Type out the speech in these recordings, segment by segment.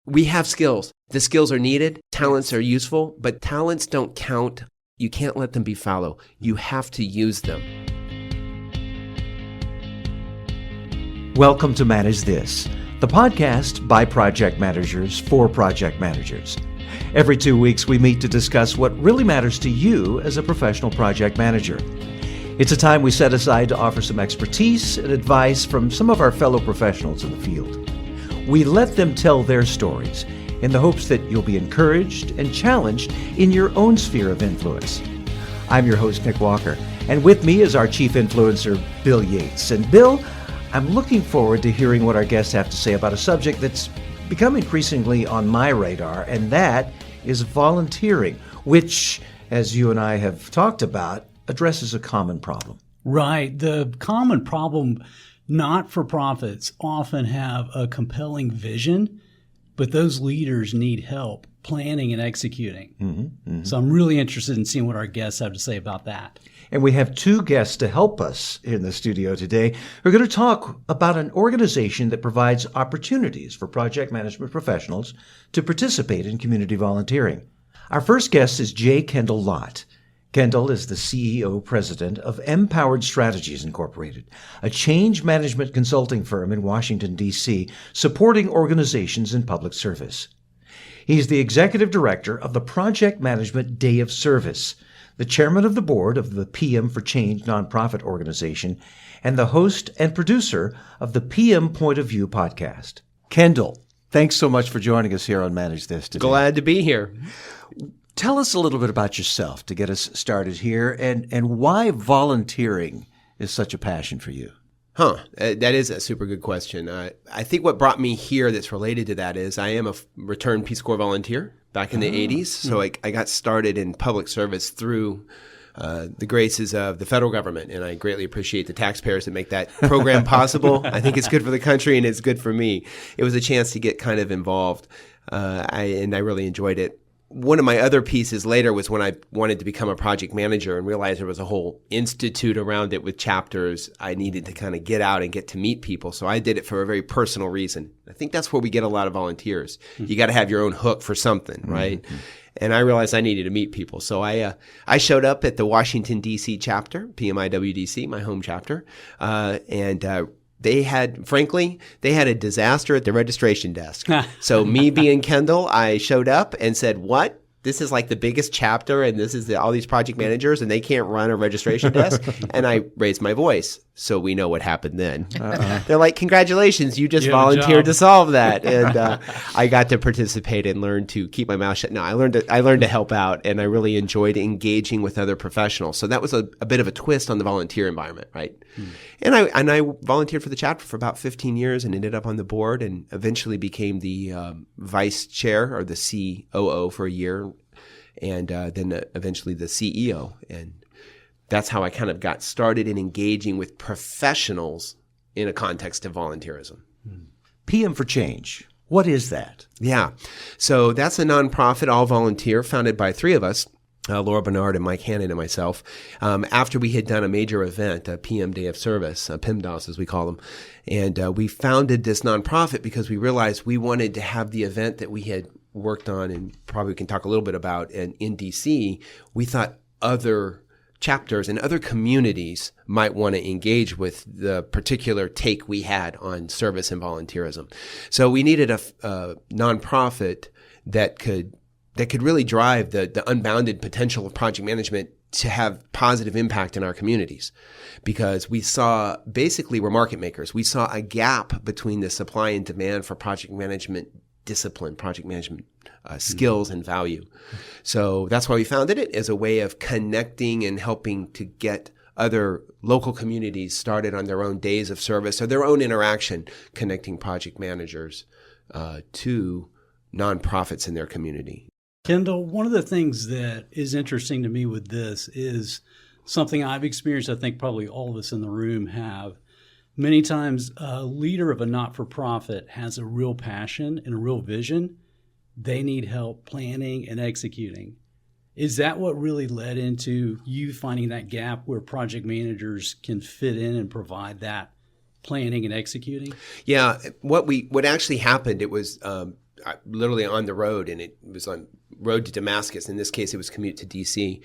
we have skills. The skills are needed. Talents are useful, but talents don't count. You can't let them be fallow. You have to use them. Welcome to Manage This, the podcast by project managers for project managers. Every 2 weeks, we meet to discuss what really matters to you as a professional project manager. It's a time we set aside to offer some expertise and advice from some of our fellow professionals in the field. We let them tell their stories in the hopes that you'll be encouraged and challenged in your own sphere of influence. I'm your host, Nick Walker, and with me is our chief influencer, Bill Yates. And Bill, I'm looking forward to hearing what our guests have to say about a subject that's become increasingly on my radar, and that is volunteering, which, as you and I have talked about, addresses a common problem. Right. The common problem, not-for-profits often have a compelling vision, but those leaders need help planning and executing. So I'm really interested in seeing what our guests have to say about that. And we have two guests to help us in the studio today. We're going to talk about an organization that provides opportunities for project management professionals to participate in community volunteering. Our first guest is Kendall Lott. Kendall is the CEO president of Empowered Strategies Incorporated, a change management consulting firm in Washington, DC, supporting organizations in public service. He's the executive director of the Project Management Day of Service, the chairman of the board of the PM for Change nonprofit organization, and the host and producer of the PM Point of View podcast. Kendall, thanks so much for joining us here on Manage This today. Glad to be here. Tell us a little bit about yourself to get us started here and why volunteering is such a passion for you. That is a super good question. I think what brought me here that's related to that is I am a returned Peace Corps volunteer back in the 80s. So I got started in public service through the graces of the federal government, and I greatly appreciate the taxpayers that make that program possible. I think it's good for the country and it's good for me. It was a chance to get kind of involved, and I really enjoyed it. One of my other pieces later was when I wanted to become a project manager and realized there was a whole institute around it with chapters. I needed to kind of get out and get to meet people. So I did it for a very personal reason. I think that's where we get a lot of volunteers. You got to have your own hook for something, right? And I realized I needed to meet people. So I showed up at the Washington DC chapter, PMI DC, my home chapter, and they had a disaster at the registration desk. So me being Kendall, I showed up and said, what? This is like the biggest chapter and this is all these project managers and they can't run a registration desk? And I raised my voice. So we know what happened then. They're like, congratulations, you just volunteered to solve that. And I got to participate and learn to keep my mouth shut. No, I learned to help out, and I really enjoyed engaging with other professionals. So that was a bit of a twist on the volunteer environment, right? And I volunteered for the chapter for about 15 years and ended up on the board and eventually became the vice chair or the COO for a year, and then eventually the CEO. And that's how I kind of got started in engaging with professionals in a context of volunteerism. PM for Change. What is that? Yeah. So that's a nonprofit, all volunteer, founded by three of us, Laura Bernard and Mike Hannon and myself, after we had done a major event, a PM Day of Service, PMDOS as we call them. And we founded this nonprofit because we realized we wanted to have the event that we had worked on, and probably we can talk a little bit about, and in DC, we thought other chapters and other communities might want to engage with the particular take we had on service and volunteerism. So we needed a nonprofit that could really drive the unbounded potential of project management to have positive impact in our communities, because we saw, basically we're market makers. We saw a gap between the supply and demand for project management discipline, project management skills and value. So that's why we founded it, as a way of connecting and helping to get other local communities started on their own days of service or their own interaction, connecting project managers to nonprofits in their community. Kendall, one of the things that is interesting to me with this is something I've experienced, I think probably all of us in the room have. Many times a leader of a not-for-profit has a real passion and a real vision. They need help planning and executing. Is that what really led into you finding that gap where project managers can fit in and provide that planning and executing? Yeah, what actually happened, it was literally on the road, and it was on road to Damascus. In this case, it was commute to DC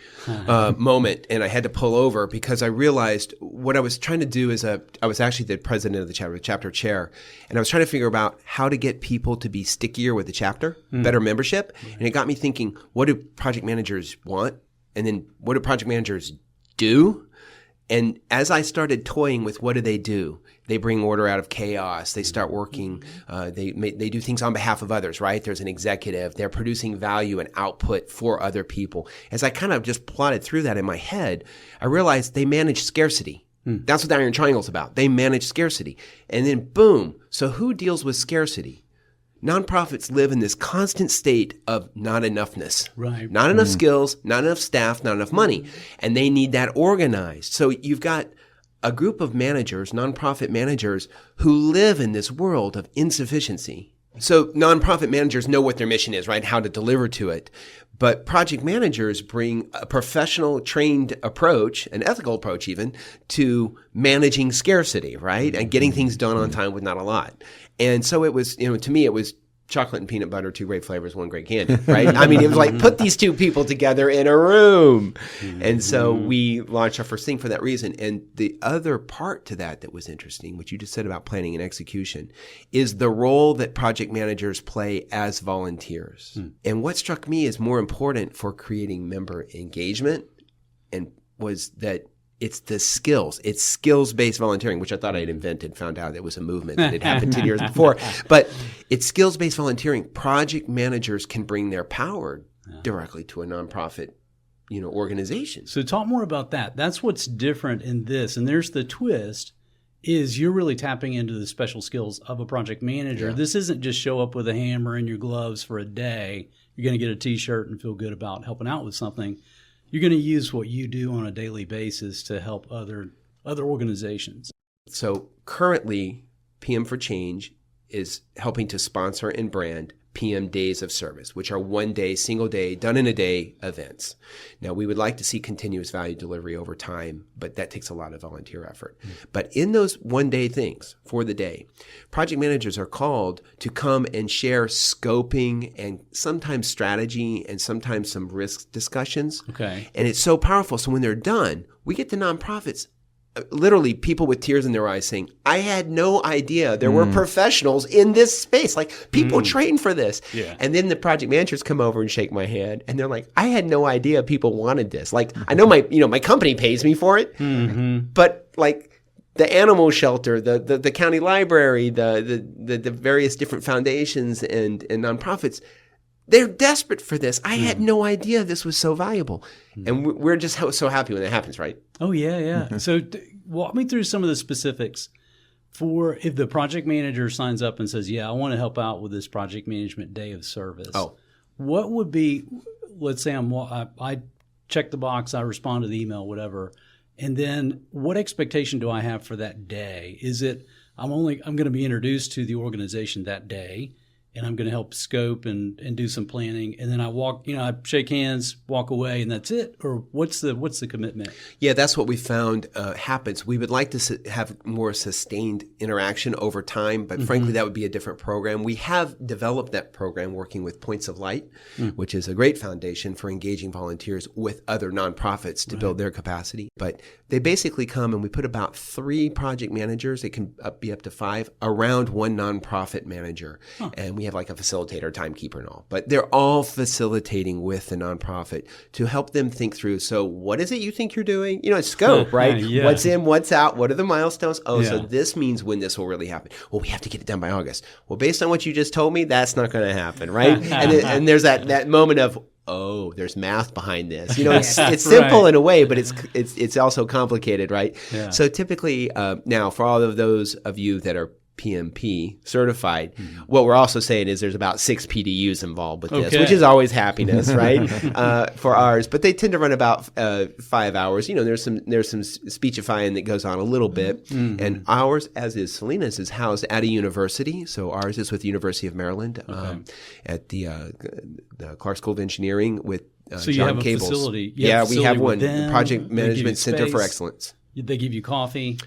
moment. And I had to pull over because I realized what I was trying to do is I was actually the president of the chapter chair. And I was trying to figure out how to get people to be stickier with the chapter, better membership. And it got me thinking, what do project managers want? And then what do project managers do? And as I started toying with what do, they bring order out of chaos. They start working. They do things on behalf of others, right? There's an executive. They're producing value and output for other people. As I kind of just plotted through that in my head, I realized they manage scarcity. That's what the Iron Triangle is about. They manage scarcity. And then boom. So who deals with scarcity? Nonprofits live in this constant state of not enoughness. Right. Not enough skills, not enough staff, not enough money. And they need that organized. So you've got a group of managers, nonprofit managers, who live in this world of insufficiency. So nonprofit managers know what their mission is, right? How to deliver to it. But project managers bring a professional, trained approach, an ethical approach even, to managing scarcity, right? And getting things done on time with not a lot. And so it was, to me, it was chocolate and peanut butter, 2 great flavors, 1 great candy, right? I mean, it was like, put these 2 people together in a room. And so we launched our first thing for that reason. And the other part to that was interesting, which you just said about planning and execution, is the role that project managers play as volunteers. And what struck me as more important for creating member engagement was that it's the skills. It's skills-based volunteering, which I thought I had invented, found out it was a movement that had happened 10 years before. But it's skills-based volunteering. Project managers can bring their power directly to a nonprofit, organization. So talk more about that. That's what's different in this. And there's the twist, is you're really tapping into the special skills of a project manager. Yeah. This isn't just show up with a hammer and your gloves for a day. You're going to get a T-shirt and feel good about helping out with something. You're going to use what you do on a daily basis to help other organizations. So currently, PM for Change is helping to sponsor and brand PM Days of Service, which are 1 day, single day, done in a day events. Now, we would like to see continuous value delivery over time, but that takes a lot of volunteer effort. But in those 1 day things for the day, project managers are called to come and share scoping and sometimes strategy and sometimes some risk discussions. Okay. And it's so powerful. So when they're done, we get the nonprofits, literally people with tears in their eyes saying, I had no idea there were professionals in this space. Like people train for this. Yeah. And then the project managers come over and shake my hand and they're like, I had no idea people wanted this. Like I know my company pays me for it, but like the animal shelter, the county library, the various different foundations and nonprofits, they're desperate for this. I had no idea this was so valuable. And we're just so happy when that happens, right? Oh, yeah. So walk me through some of the specifics for if the project manager signs up and says, I want to help out with this project management day of service. Oh. What would be, let's say I check the box, I respond to the email, whatever, and then what expectation do I have for that day? Is it I'm going to be introduced to the organization that day, and I'm going to help scope and do some planning, and then I walk, I shake hands, walk away, and that's it? Or what's the commitment? Yeah, that's what we found happens. We would like to have more sustained interaction over time, but frankly, that would be a different program. We have developed that program working with Points of Light, which is a great foundation for engaging volunteers with other nonprofits to build their capacity. But they basically come and we put about 3 project managers, it can be up to 5, around one nonprofit manager. And we have like a facilitator, timekeeper and all. But they're all facilitating with the nonprofit to help them think through, so what is it you think you're doing? It's scope, right? Yeah. What's in, what's out? What are the milestones? So this means when this will really happen. Well, we have to get it done by August. Well, based on what you just told me, that's not going to happen, right? and there's that moment of, there's math behind this. It's simple in a way, but it's also complicated, right? Yeah. So typically now, for all of those of you that are PMP certified, what we're also saying is there's about 6 PDUs involved with this, which is always happiness, right? For ours, but they tend to run about 5 hours. There's some speechifying that goes on a little bit, and ours, as is Selena's, is housed at a university. So ours is with the University of Maryland at the Clark School of Engineering with so you John have a Cables. Facility. We have one, Project Management Center for Excellence. They give you coffee.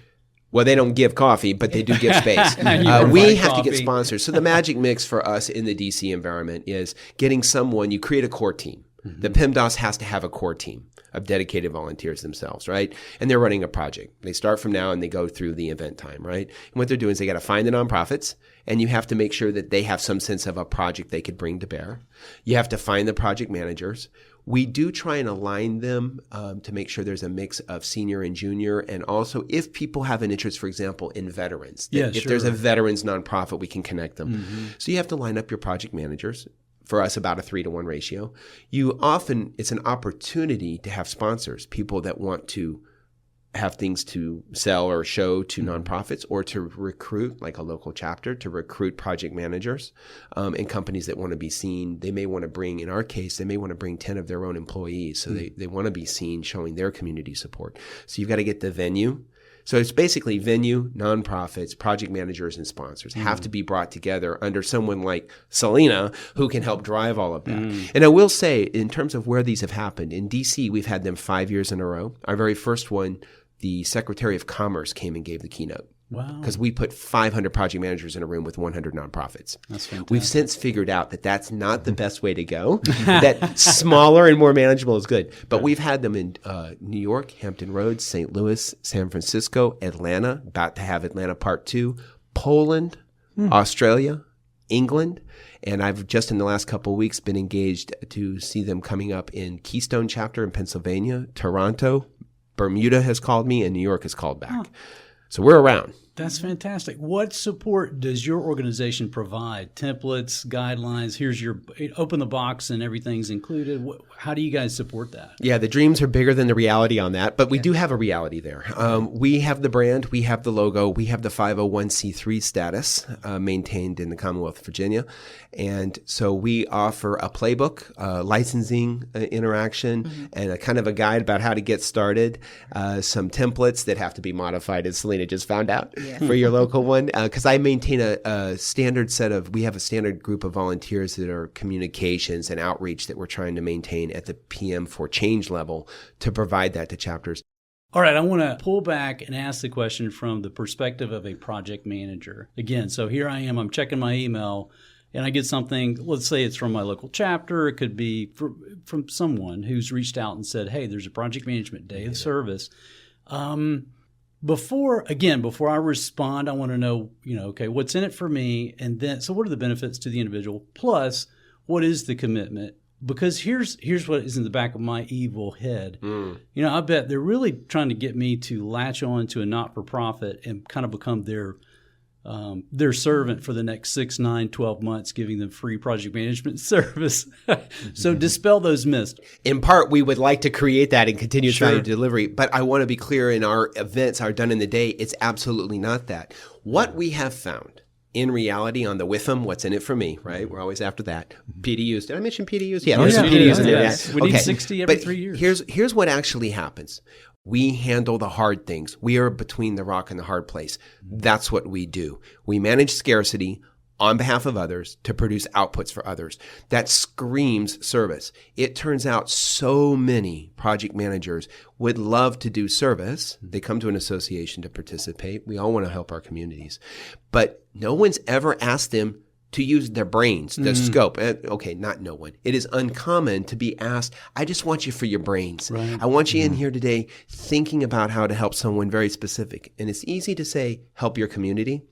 Well, they don't give coffee, but they do give space. We have to get sponsors. So the magic mix for us in the DC environment is getting someone, you create a core team. Mm-hmm. The PMDOS has to have a core team of dedicated volunteers themselves, right? And they're running a project. They start from now and they go through the event time, right? And what they're doing is they got to find the nonprofits, and you have to make sure that they have some sense of a project they could bring to bear. You have to find the project managers. We do try and align them to make sure there's a mix of senior and junior, and also if people have an interest, for example, in veterans. If there's a veterans nonprofit, we can connect them. Mm-hmm. So you have to line up your project managers. For us, about a 3-to-1 ratio. It's an opportunity to have sponsors, people that want to have things to sell or show to nonprofits, or to recruit, like a local chapter, to recruit project managers and companies that want to be seen. They may want to bring, in our case, they may want to bring 10 of their own employees. So they want to be seen showing their community support. So you've got to get the venue. So it's basically venue, nonprofits, project managers, and sponsors have to be brought together under someone like Selena, who can help drive all of that. And I will say, in terms of where these have happened, in DC, we've had them 5 years in a row. Our very first one, the Secretary of Commerce came and gave the keynote. Wow. Because we put 500 project managers in a room with 100 nonprofits. That's fantastic. We've since figured out that that's not the best way to go, that smaller and more manageable is good. But we've had them in New York, Hampton Roads, St. Louis, San Francisco, Atlanta, about to have Atlanta Part 2, Poland, Australia, England. And I've just in the last couple of weeks been engaged to see them coming up in Keystone chapter in Pennsylvania, Toronto, Bermuda has called me, and New York has called back. So we're around. That's fantastic. What support does your organization provide? Templates, guidelines, here's your open the box and everything's included. How do you guys support that? Yeah, the dreams are bigger than the reality on that, but we do have a reality there. We have the brand, we have the logo, we have the 501c3 status maintained in the Commonwealth of Virginia. And so we offer a playbook, licensing interaction, and a kind of a guide about how to get started, some templates that have to be modified, as Selena just found out. For your local one, because I maintain a standard we have a standard group of volunteers that are communications and outreach that we're trying to maintain at the PM for Change level to provide that to chapters. All right, I want to pull back and ask the question from the perspective of a project manager. Again, so here I am, I'm checking my email, and I get something, let's say it's from my local chapter, it could be from someone who's reached out and said, hey, there's a project management day of service. Before I respond, I want to know, okay, what's in it for me? And then, so what are the benefits to the individual? Plus, what is the commitment? Because here's what is in the back of my evil head. I bet they're really trying to get me to latch on to a not-for-profit and kind of become their servant for the next 6, 9, 12 months, giving them free project management service. So dispel those myths. In part, we would like to create that in continuous value delivery, but I want to be clear, in our events, our done in the day, it's absolutely not that. What we have found in reality on the WIFM, what's in it for me, right? We're always after that. PDUs. Did I mention PDUs? Yeah, there's some PDUs in there. Yes. We need 60 every 3 years. Here's what actually happens. We handle the hard things. We are between the rock and the hard place. That's what we do. We manage scarcity on behalf of others to produce outputs for others. That screams service. It turns out so many project managers would love to do service. They come to an association to participate. We all want to help our communities. But no one's ever asked them to use their brains, the scope. Okay, not no one. It is uncommon to be asked, I just want you for your brains. Right. I want you in here today thinking about how to help someone very specific. And it's easy to say, help your community.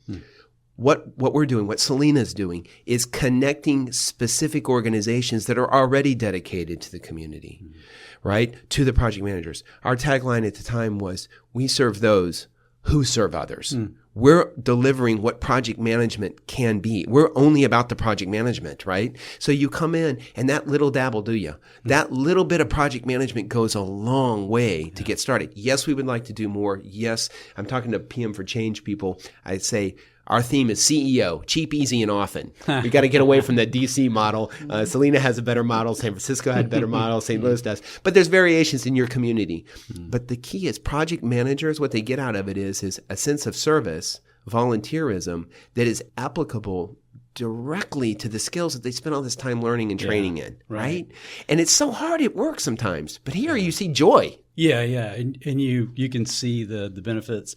What we're doing, what Selena's doing, is connecting specific organizations that are already dedicated to the community, right? To the project managers. Our tagline at the time was, we serve those who serve others. We're delivering what project management can be. We're only about the project management, right? So you come in and that little dab will do you. That little bit of project management goes a long way to get started. Yes, we would like to do more. Yes, I'm talking to PM for Change people. I say, our theme is CEO, cheap, easy, and often. We got to get away from the DC model. Selena has a better model. San Francisco had a better model. St. Louis does. But there's variations in your community. But the key is project managers, what they get out of it is a sense of service, volunteerism that is applicable directly to the skills that they spend all this time learning and training in, right? And it's so hard at work sometimes. But here you see joy. Yeah. And you can see the benefits.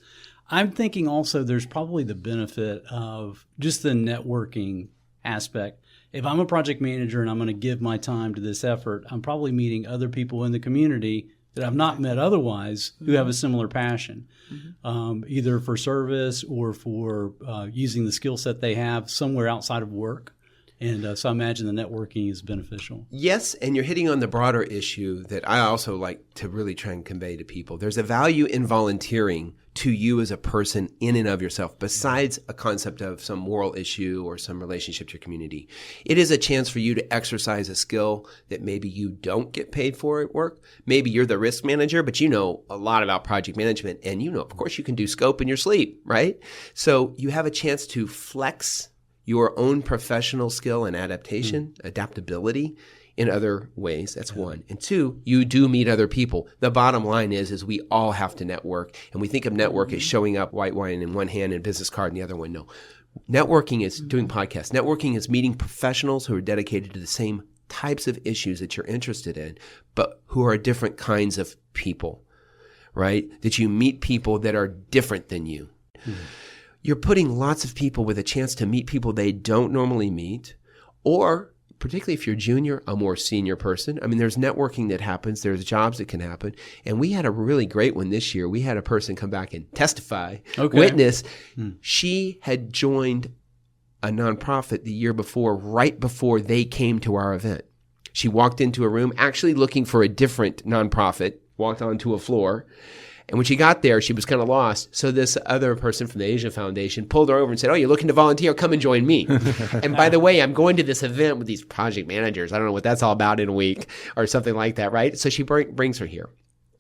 I'm thinking also there's probably the benefit of just the networking aspect. If I'm a project manager and I'm going to give my time to this effort, I'm probably meeting other people in the community that I've not met otherwise who have a similar passion, either for service or for using the skill set they have somewhere outside of work. And so I imagine the networking is beneficial. Yes, and you're hitting on the broader issue that I also like to really try and convey to people. There's a value in volunteering to you as a person in and of yourself, besides a concept of some moral issue or some relationship to your community. It is a chance for you to exercise a skill that maybe you don't get paid for at work. Maybe you're the risk manager, but you know a lot about project management, and you know, of course, you can do scope in your sleep, right? So you have a chance to flex your own professional skill and adaptability in other ways. That's one. And two, you do meet other people. The bottom line is we all have to network. And we think of network as showing up, white wine in one hand and business card in the other one. No. Networking is doing podcasts. Networking is meeting professionals who are dedicated to the same types of issues that you're interested in, but who are different kinds of people, right? That you meet people that are different than you. You're putting lots of people with a chance to meet people they don't normally meet, or particularly if you're junior, a more senior person. I mean, there's networking that happens. There's jobs that can happen. And we had a really great one this year. We had a person come back and testify, witness. She had joined a nonprofit the year before, right before they came to our event. She walked into a room actually looking for a different nonprofit, walked onto a floor. And when she got there, she was kind of lost. So this other person from the Asia Foundation pulled her over and said, "Oh, you're looking to volunteer? Come and join me." And by the way, I'm going to this event with these project managers. I don't know what that's all about in a week or something like that, right? So she brings her here.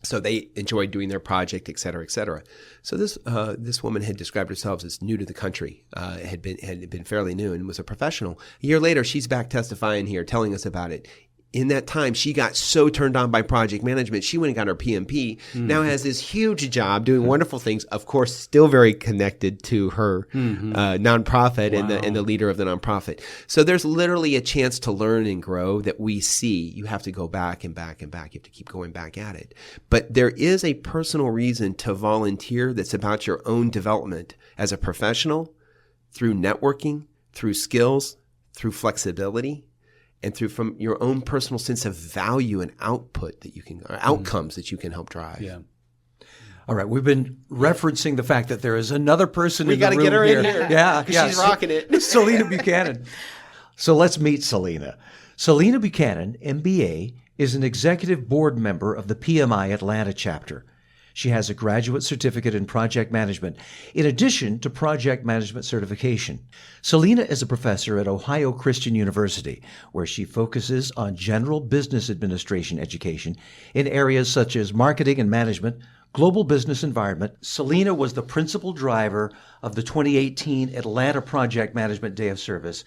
So they enjoyed doing their project, et cetera, et cetera. So this woman had described herself as new to the country, had been fairly new and was a professional. A year later, she's back testifying here, telling us about it. In that time, she got so turned on by project management, she went and got her PMP, now has this huge job doing wonderful things, of course, still very connected to her nonprofit and the leader of the nonprofit. So there's literally a chance to learn and grow that we see. You have to go back and back and back. You have to keep going back at it. But there is a personal reason to volunteer that's about your own development as a professional, through networking, through skills, through flexibility, and through from your own personal sense of value and output that you can, or outcomes that you can help drive. Yeah. All right, we've been referencing the fact that there is another person in the room. We got to get her in here. Yeah, she's rocking it. Selena Buchanan. So let's meet Selena. Selena Buchanan, MBA, is an executive board member of the PMI Atlanta chapter. She has a graduate certificate in project management, in addition to project management certification. Selena is a professor at Ohio Christian University, where she focuses on general business administration education in areas such as marketing and management, global business environment. Selena was the principal driver of the 2018 Atlanta Project Management Day of Service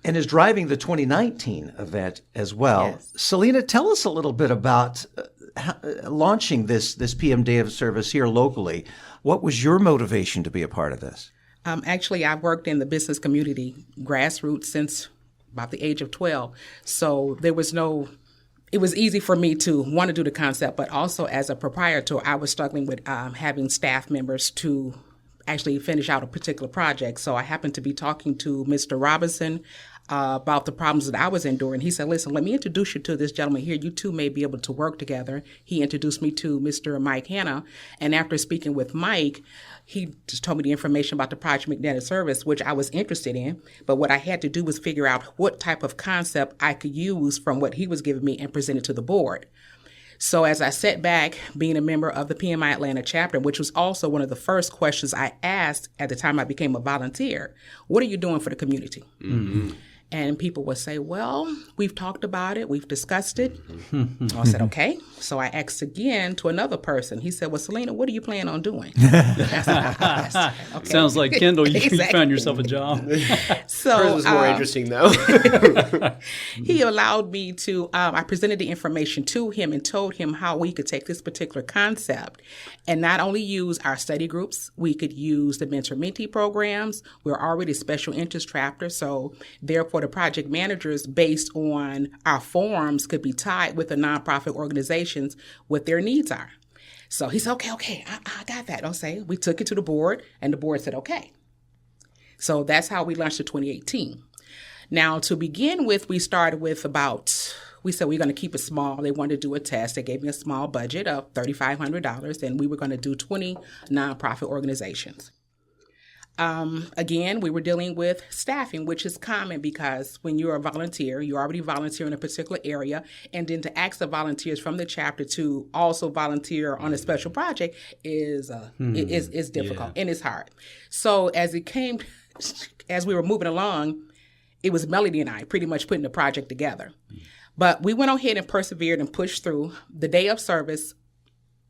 and is driving the 2019 event as well. Yes. Selena, tell us a little bit about launching this PM Day of Service here locally. What was your motivation to be a part of this? Actually, I've worked in the business community grassroots since about the age of 12. So it was easy for me to want to do the concept, but also as a proprietor, I was struggling with having staff members to actually finish out a particular project. So I happened to be talking to Mr. Robinson about the problems that I was enduring. He said, "Listen, let me introduce you to this gentleman here. You two may be able to work together." He introduced me to Mr. Mike Hanna. And after speaking with Mike, he just told me the information about the Project Magnetic Service, which I was interested in. But what I had to do was figure out what type of concept I could use from what he was giving me and present it to the board. So as I sat back, being a member of the PMI Atlanta chapter, which was also one of the first questions I asked at the time I became a volunteer, what are you doing for the community? Mm-hmm. And people would say, "Well, we've talked about it. We've discussed it." I said, "Okay." So I asked again to another person. He said, "Well, Selena, what are you planning on doing?" I said, "Okay." Sounds like Kendall, you found yourself a job. So hers was more interesting, though. He allowed me to, I presented the information to him and told him how we could take this particular concept and not only use our study groups, we could use the mentor-mentee programs. We're already special interest chapter, so therefore the project managers, based on our forums, could be tied with the nonprofit organizations what their needs are. So he said, okay, I got that. I'll say we took it to the board, and the board said, okay. So that's how we launched in 2018. Now, to begin with, we started with we said we're going to keep it small. They wanted to do a test. They gave me a small budget of $3,500, and we were going to do 20 nonprofit organizations. Again, we were dealing with staffing, which is common because when you're a volunteer, you already volunteer in a particular area, and then to ask the volunteers from the chapter to also volunteer on a special project is difficult and it's hard. So as we were moving along, it was Melody and I pretty much putting the project together. But we went ahead and persevered and pushed through. The day of service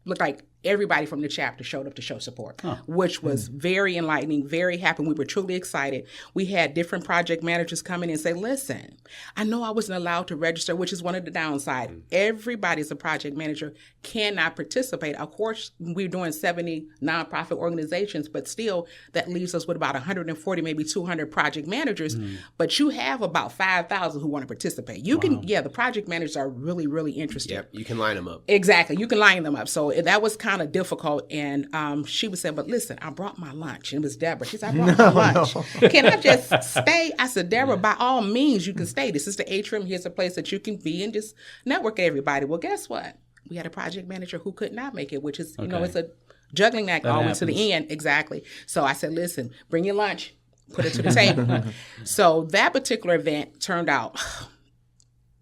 looked like everybody from the chapter showed up to show support, which was very enlightening, very happy. We were truly excited. We had different project managers come in and say, listen, I know I wasn't allowed to register, which is one of the downsides. Everybody as a project manager cannot participate. Of course, we're doing 70 nonprofit organizations, but still that leaves us with about 140, maybe 200 project managers. But you have about 5,000 who want to participate. The project managers are really, really interested. Yep, you can line them up. Exactly. You can line them up. So that was kind of difficult. And she would say, but listen, I brought my lunch. And it was Deborah. She said, I brought my lunch. Can I just stay? I said, Deborah, by all means, you can stay. This is the atrium. Here's a place that you can be and just network with everybody. Well, guess what? We had a project manager who could not make it, which is, it's a juggling act all the way to the end. Exactly. So I said, listen, bring your lunch, put it to the table. So that particular event turned out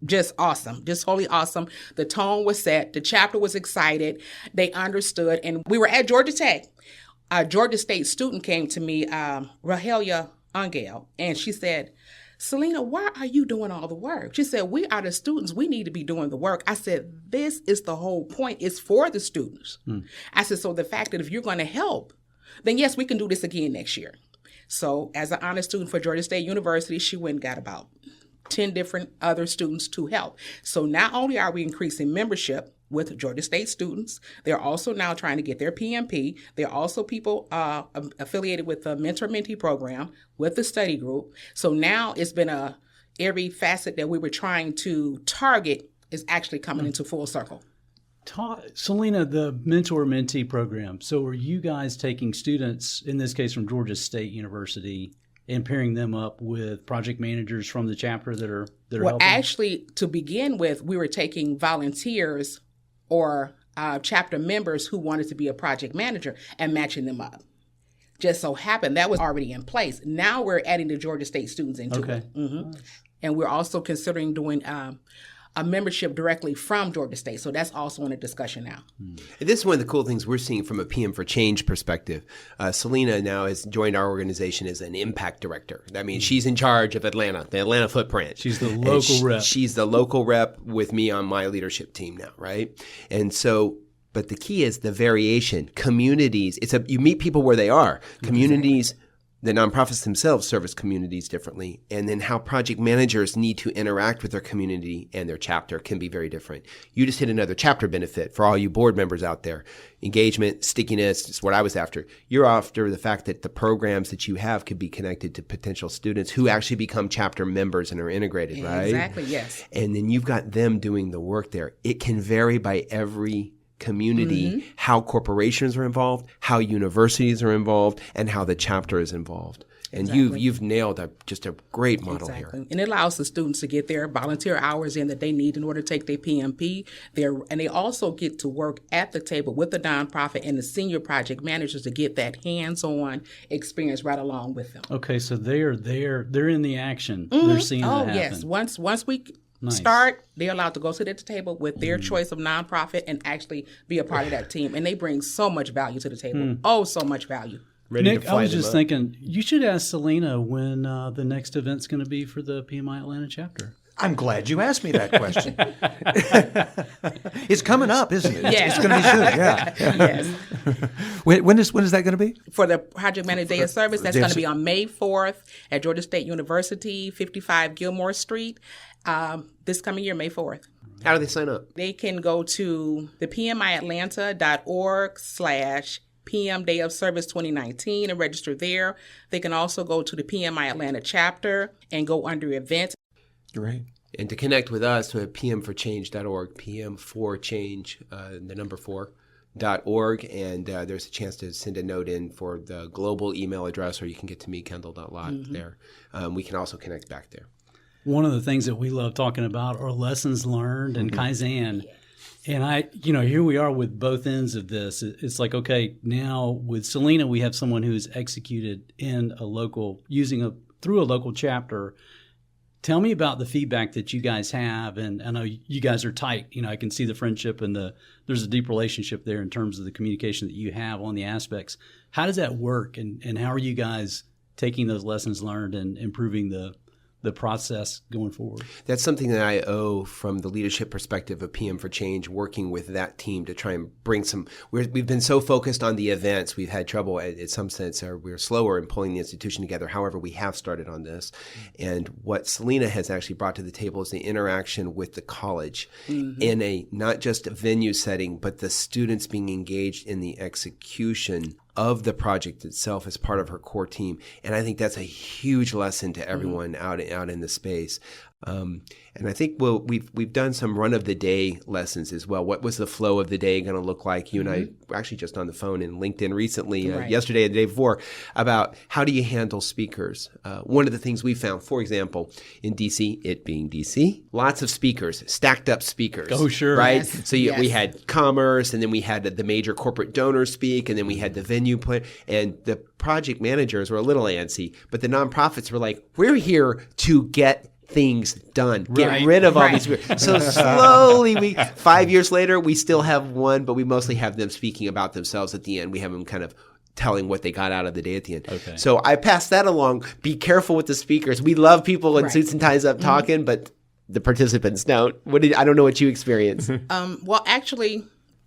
just awesome, just wholly awesome. The tone was set. The chapter was excited. They understood. And we were at Georgia Tech. A Georgia State student came to me, Rahelia Angel, and she said, Selena, why are you doing all the work? She said, we are the students. We need to be doing the work. I said, this is the whole point. It's for the students. I said, so the fact that if you're going to help, then yes, we can do this again next year. So as an honor student for Georgia State University, she went and got about 10 different other students to help. So not only are we increasing membership with Georgia State students, they're also now trying to get their PMP. They're also people affiliated with the mentor-mentee program, with the study group. So now it's been every facet that we were trying to target is actually coming into full circle. Selena, the mentor-mentee program. So are you guys taking students, in this case from Georgia State University, and pairing them up with project managers from the chapter that are helping? Actually, to begin with, we were taking volunteers or chapter members who wanted to be a project manager and matching them up. Just so happened that was already in place. Now we're adding the Georgia State students into it. Mm-hmm. And we're also considering doing a membership directly from Georgia State. So that's also in a discussion now. This is one of the cool things we're seeing from a PM for Change perspective. Selena now has joined our organization as an impact director. That means she's in charge of Atlanta, the Atlanta footprint. She's the local rep. She's the local rep with me on my leadership team now, right? And so, but the key is the variation. Communities, you meet people where they are. Communities, the nonprofits themselves service communities differently, and then how project managers need to interact with their community and their chapter can be very different. You just hit another chapter benefit for all you board members out there. Engagement, stickiness is what I was after. You're after the fact that the programs that you have could be connected to potential students who actually become chapter members and are integrated, right? Exactly, yes. And then you've got them doing the work there. It can vary by every community, how corporations are involved, how universities are involved, and how the chapter is involved. And you've nailed just a great model here. And it allows the students to get their volunteer hours in that they need in order to take their PMP. And they also get to work at the table with the nonprofit and the senior project managers to get that hands-on experience right along with them. Okay, so they're in the action. They're seeing it happen. Yes. Once we start, they're allowed to go sit at the table with their choice of nonprofit and actually be a part of that team. And they bring so much value to the table. Oh, so much value. Nick, I was just thinking, you should ask Selena when the next event's going to be for the PMI Atlanta chapter. I'm glad you asked me that question. It's coming up, isn't it? Yes. It's going to be soon, yeah. Yes. When is that going to be? For the Project Manager Day of Service, that's going to be on May 4th at Georgia State University, 55 Gilmore Street, this coming year, May 4th. How do they sign up? They can go to the PMIAtlanta.org/PM Day of Service 2019 and register there. They can also go to the PMI Atlanta chapter and go under events. Great. And to connect with us, to pmforchange.org, PM4Change, the number 4, .org, and there's a chance to send a note in for the global email address, or you can get to me, Kendall.Lott there. We can also connect back there. One of the things that we love talking about are lessons learned and Kaizen. And here we are with both ends of this. It's like, okay, now with Selena, we have someone who's executed in a local, through a local chapter. Tell me about the feedback that you guys have. And I know you guys are tight. I can see the friendship and there's a deep relationship there in terms of the communication that you have on the aspects. How does that work? And how are you guys taking those lessons learned and improving the process going forward? That's something that I owe from the leadership perspective of PM for Change, working with that team to try and bring we've been so focused on the events, we've had trouble in some sense, or we're slower in pulling the institution together. However, we have started on this. And what Selena has actually brought to the table is the interaction with the college in a not just a venue setting, but the students being engaged in the execution of the project itself as part of her core team. And I think that's a huge lesson to everyone out in the space. And I think we've done some run of the day lessons as well. What was the flow of the day going to look like? You and I were actually just on the phone in LinkedIn recently, yesterday and the day before, about how do you handle speakers. One of the things we found, for example, in DC, it being DC, lots of speakers, stacked up speakers. Oh, sure. Right? Yes. So we had commerce, and then we had the major corporate donors speak, and then we had the venue plan, and the project managers were a little antsy, but the nonprofits were like, we're here to get things done. Get rid of all these. So slowly, 5 years later, we still have one, but we mostly have them speaking about themselves at the end. We have them kind of telling what they got out of the day at the end. Okay. So I passed that along. Be careful with the speakers. We love people in suits and ties up talking, but the participants don't. I don't know what you experienced. Well, actually,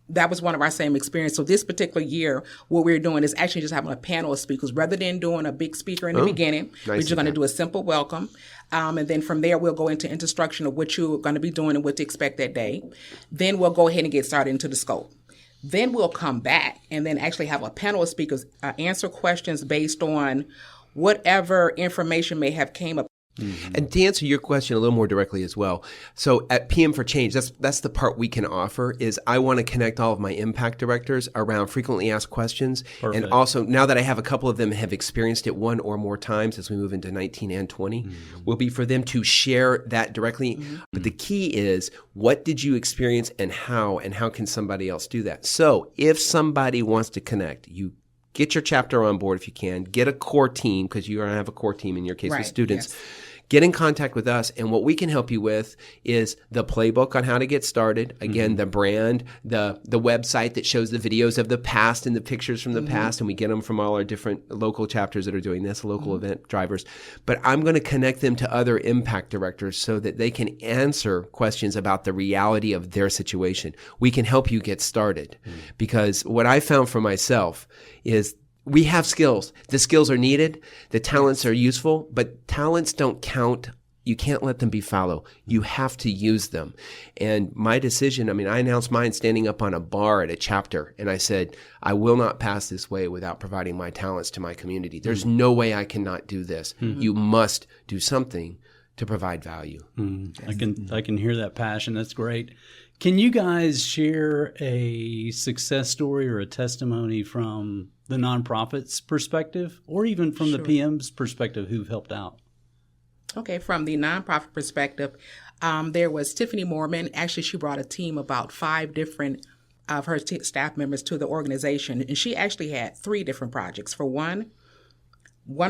that was one of our same experience. So this particular year, what we're doing is actually just having a panel of speakers. Rather than doing a big speaker in the beginning, we're just going to do a simple welcome. And then from there, we'll go into instruction of what you're going to be doing and what to expect that day. Then we'll go ahead and get started into the scope. Then we'll come back and then actually have a panel of speakers answer questions based on whatever information may have came up. And to answer your question a little more directly as well, so at PM for Change, that's the part we can offer is I want to connect all of my impact directors around frequently asked questions. Perfect. And also, now that I have a couple of them have experienced it one or more times as we move into 19 and 20, will be for them to share that directly. But the key is, what did you experience and how can somebody else do that? So if somebody wants to connect, you get your chapter on board if you can. Get a core team, because you're going to have a core team in your case with students. Yes. Get in contact with us, and what we can help you with is the playbook on how to get started. Again, the brand, the website that shows the videos of the past and the pictures from the past, and we get them from all our different local chapters that are doing this, local event drivers. But I'm going to connect them to other impact directors so that they can answer questions about the reality of their situation. We can help you get started, because what I found for myself is we have skills. The skills are needed. The talents are useful, but talents don't count. You can't let them be fallow. You have to use them. And my decision, I announced mine standing up on a bar at a chapter, and I said, I will not pass this way without providing my talents to my community. There's no way I cannot do this. You must do something to provide value. I can hear that passion. That's great. Can you guys share a success story or a testimony from the nonprofit's perspective, or even from the PM's perspective who've helped out? Okay, from the nonprofit perspective, there was Tiffany Mormon. Actually, she brought a team, about 5 different of her staff members to the organization, and she actually had 3 different projects. For one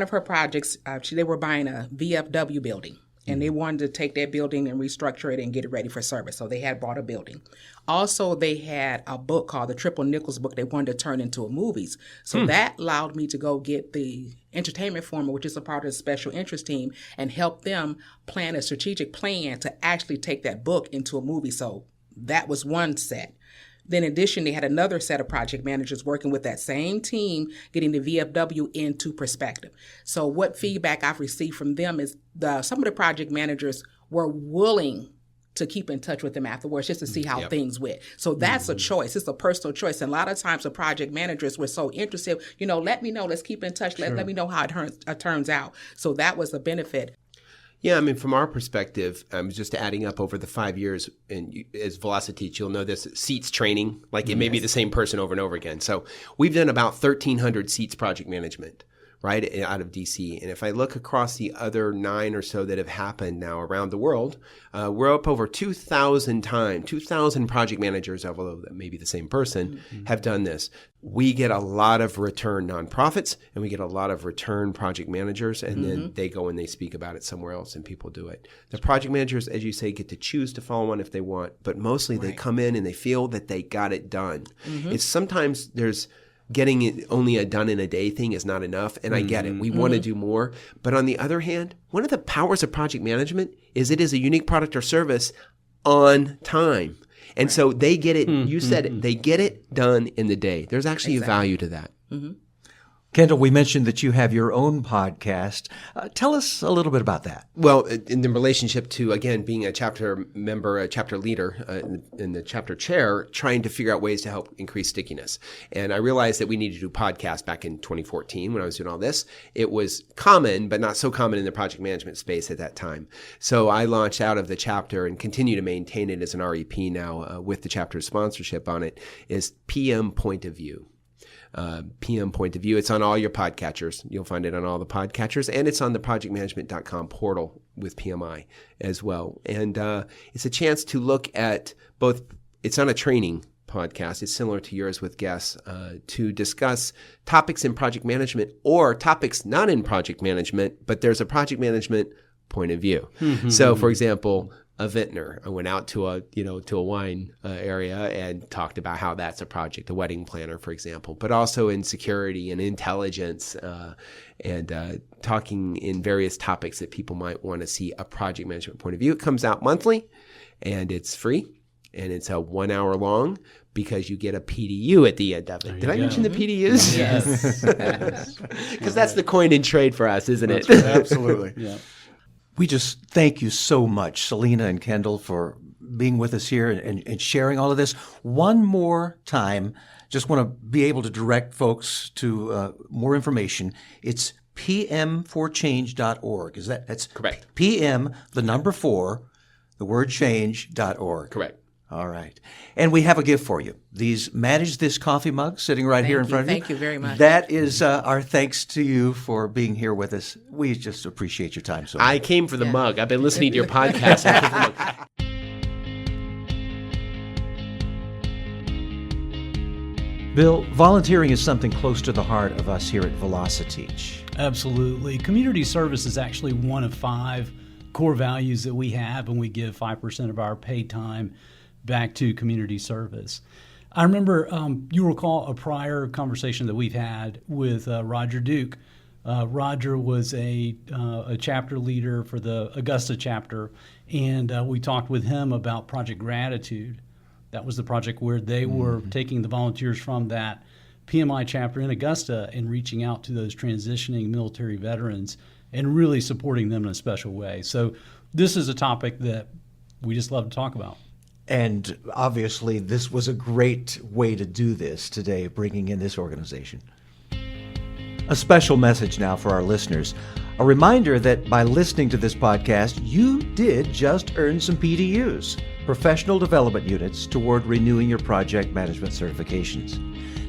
of her projects, they were buying a VFW building. And they wanted to take that building and restructure it and get it ready for service. So they had bought a building. Also, they had a book called the Triple Nichols book they wanted to turn into movies. So that allowed me to go get the entertainment foreman, which is a part of the special interest team, and help them plan a strategic plan to actually take that book into a movie. So that was one set. Then in addition, they had another set of project managers working with that same team, getting the VFW into perspective. So what feedback I've received from them is some of the project managers were willing to keep in touch with them afterwards just to see how things went. So that's a choice. It's a personal choice. And a lot of times the project managers were so interested, let me know, let's keep in touch, let me know how it turns out. So that was a benefit. Yeah, I mean, from our perspective, just adding up over the 5 years, and as Velociteach, you'll know this, seats training, like it may be the same person over and over again. So we've done about 1,300 seats project management, right, out of DC. And if I look across the other 9 or so that have happened now around the world, we're up over 2,000 times. 2,000 project managers, although that may be the same person, have done this. We get a lot of return nonprofits, and we get a lot of return project managers, and then they go and they speak about it somewhere else, and people do it. The project managers, as you say, get to choose to follow one if they want, but mostly they come in and they feel that they got it done. It's sometimes there's getting it only a done in a day thing is not enough, and I get it. We want to do more. But on the other hand, one of the powers of project management is it is a unique product or service on time. And so they get it, you said it, they get it done in the day. There's actually a value to that. Kendall, we mentioned that you have your own podcast. Tell us a little bit about that. Well, in the relationship to, again, being a chapter member, a chapter leader, and the chapter chair, trying to figure out ways to help increase stickiness. And I realized that we needed to do podcasts back in 2014 when I was doing all this. It was common, but not so common in the project management space at that time. So I launched out of the chapter and continue to maintain it as an REP now with the chapter's sponsorship on it, is PM Point of View. PM Point of View. It's on all your podcatchers. You'll find it on all the podcatchers, and it's on the projectmanagement.com portal with PMI as well. And it's a chance to look at both. It's on a training podcast. It's similar to yours with guests to discuss topics in project management or topics not in project management, but there's a project management point of view. So, for example, a vintner. I went out to a wine area and talked about how that's a project, a wedding planner, for example, but also in security and intelligence and talking in various topics that people might want to see a project management point of view. It comes out monthly and it's free and it's a 1 hour long because you get a PDU at the end of it. Did I mention the PDUs? Yes. Because that's the coin in trade for us, isn't it? Right. Absolutely. Yeah. We just thank you so much, Selena and Kendall, for being with us here and sharing all of this. One more time, just want to be able to direct folks to more information. It's pm4change.org. That's correct? PM, the number 4, the word change.org. Correct. All right. And we have a gift for you. These Manage This coffee mugs sitting right here in front of you. Thank you very much. That is our thanks to you for being here with us. We just appreciate your time so much. I came for the mug. I've been listening to your podcast. I came for the mug. Bill, volunteering is something close to the heart of us here at Velociteach. Absolutely. Community service is actually one of 5 core values that we have, and we give 5% of our paid time back to community service. I remember, you recall a prior conversation that we've had with Roger Duke. Roger was a chapter leader for the Augusta chapter, and we talked with him about Project Gratitude. That was the project where they were taking the volunteers from that PMI chapter in Augusta and reaching out to those transitioning military veterans and really supporting them in a special way. So this is a topic that we just love to talk about. And obviously, this was a great way to do this today, bringing in this organization. A special message now for our listeners. A reminder that by listening to this podcast, you did just earn some PDUs, professional development units, toward renewing your project management certifications.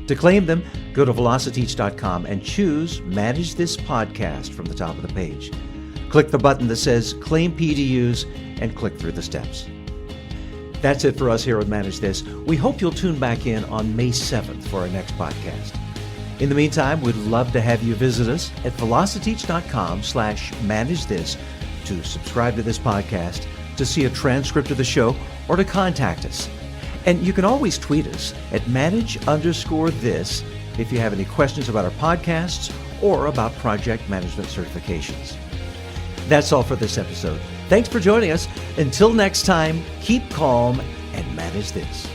To claim them, go to Velociteach.com and choose Manage This Podcast from the top of the page. Click the button that says Claim PDUs and click through the steps. That's it for us here at Manage This. We hope you'll tune back in on May 7th for our next podcast. In the meantime, we'd love to have you visit us at Velociteach.com/manage this to subscribe to this podcast, to see a transcript of the show, or to contact us. And you can always tweet us at manage_this if you have any questions about our podcasts or about project management certifications. That's all for this episode. Thanks for joining us. Until next time, keep calm and manage this.